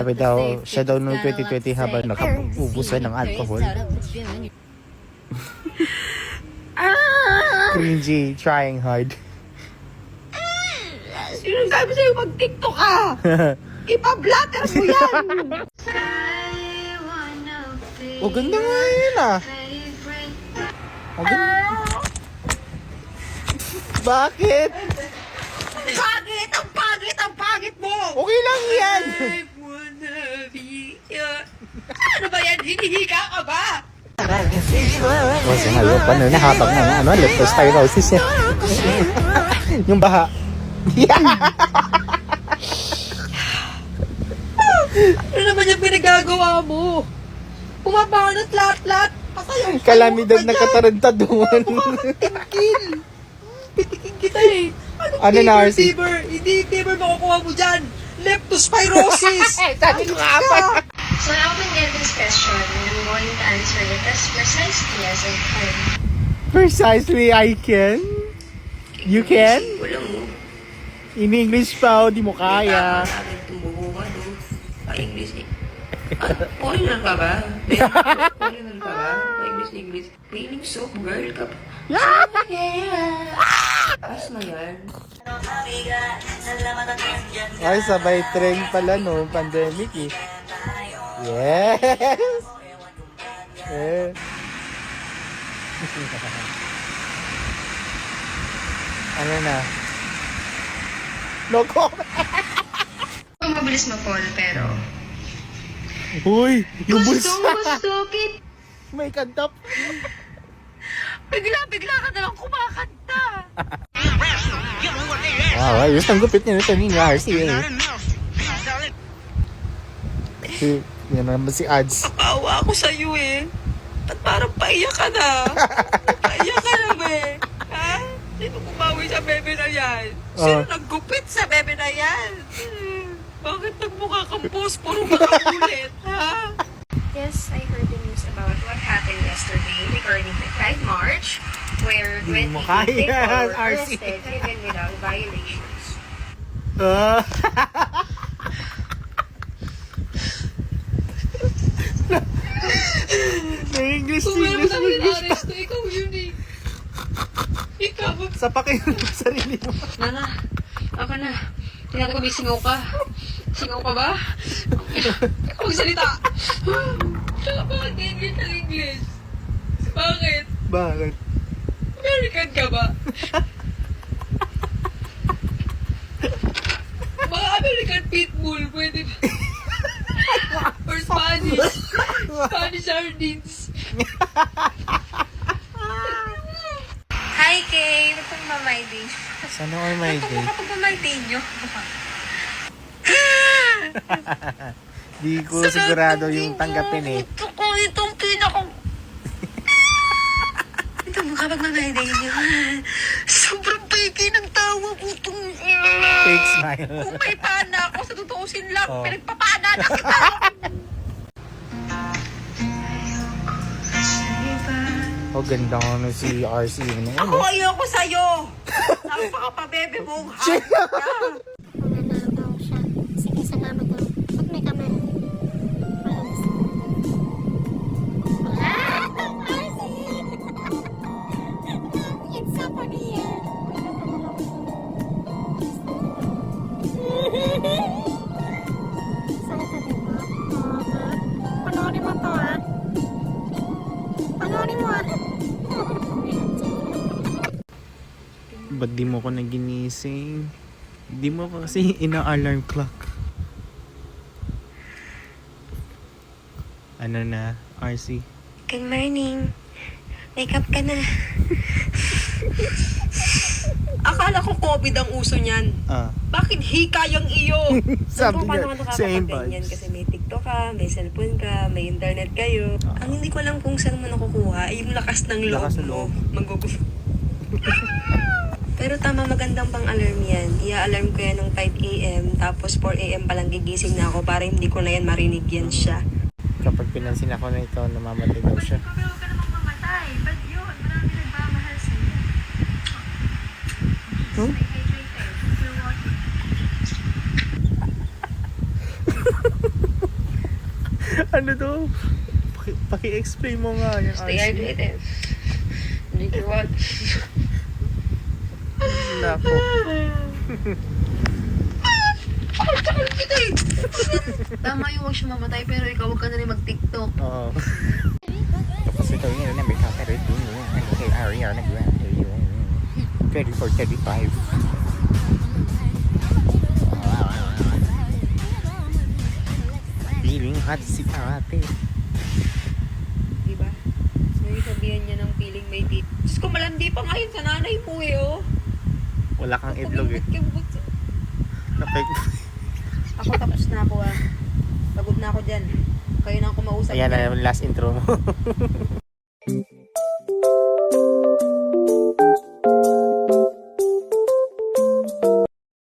Sabi daw, siya daw noong 2020 habang nakabubusan ng alcohol. Cringy, trying hard. Sino sabi sa'yo mag-TikTok ka? Ipa-blatter mo yan! Oh, ganda nga yun ah. Oh, ganda. Bakit? Pagit! Ang pagit! Ang pagit mo! Okay lang yan. I wanna be your... Ano ba yan? Hinihika ka ba? Kasi ngayon, paano nahabag na leptospirosis yan. Yung baha. Ano naman yung pinagagawa mo? Pumabanat lahat-lahat. Kalamidad na katarantaduhan. Tingkil! Pitikin kita eh. Ano na, RC? Fever? Hindi fever makukuha mo dyan. Leptospirosis! Sabi ko nga pa. So now we get this question, and I'm going to answer it as precisely as I can. Precisely, I can. You can? Walang mo. In English pa, di mo kaya. Pa-English eh. Foreigner ka ba? Foreigner ka ba? Pa-English. Feeling so girl ka pa. Ayos na yan. Ay, sabay trend pala no, pandemic eh. Yes! Yes! Ano na? Loko! Kung mabilis mag-fall, pero... Uy! Yung bulsa! Gusto kita! May kantap! Bigla ka nalang kumakanta. Wow, ayos ang gupit niya nito ni RC eh. Yan naman si Ads. Nakaawa ako sa'yo eh. At parang paiyak ka na. Paiyak ka na ba eh. Ha? Sino kumawi sa bebe na yan? Sino naggupit sa bebe na yan? Bakit nagmukha kang puro makakulit, ha? Yes, I heard the news about what happened yesterday regarding the Pride March, where 20 kaya, people were RC. arrested even without violations. Na-English, Kung meron English, kami English. aresto, ikaw yun eh. Ikaw. Sapakin mo yung sarili mo. Nana, ako na. Tingnan ko may singaw ka. Singaw ka ba? Ikaw magsalita. Bakit English ang English? Bakit? Bakit? American ka ba? Mga American Pitbull, pwede ba? Or Spanish. Spanish sardines. Hi, Kay! Nagpagmamay day. Sana all my day. Nakapagmamay day nyo. Di ko sigurado yung tanggapin eh. Ito ko, itong pinakang... Ito mo kapag mamay day nyo. Sobrang peke ng tawa ko itong... Fake smile. Kung may pana ako, sa tutuusin lang, Oh. pinagpapana na kita. Oh, ganda ko na si RC. Ako ayoko sa'yo. Napakapabebe mong hanga. Nananaw siya. Sige, salamat lang. Pag may kamay. It's so funny here. Sana ka din mo? Panoorin mo to ah. Panoorin mo ah. Ba't di mo ko naginising? Di mo ko kasi ina-alarm clock. Ano na, RC? Good morning. Wake up ka na. Akala ko COVID ang uso niyan. Bakit hika yung iyo? Sabi Paano niya, ka same nakakapag-ganyan? vibes. Kasi may TikTok ka, may cellphone ka, may internet kayo. Ang hindi ko alam kung saan mo nakukuha ay yung lakas ng loob Lakas ng mo. loob. Pero tama, magandang pang-alarm yan. Ia-alarm ko yan ng 5 a.m. Tapos 4 a.m. palang gigising na ako para hindi ko na yan marinig yan siya. Kapag pinansin ako na ito, namamatay daw siya. Huwag ka namang mamatay. But yun, marami nagmamahal sa'yo. Huh? Stay hydrated. Keep your water. Ano to? Paki-explain mo nga yung Stay RC. hydrated. Drink your water. Nako. Tama yung huwag siya mamatay, pero ikaw huwag ka na rin mag-tiktok. Oo. Tapos ito yun, number 34-35. Feeling hot si ate. Diba? Yung sabihan niya ng feeling may tit. Diyos ko, malandi pa ngayon sa nanay mo eh, oh. Wala kang itlog eh. Kambot. Ako tapos na ako ah. Pagod na ako dyan. Kayo na ako mausap Ayan dyan. na yung last intro mo.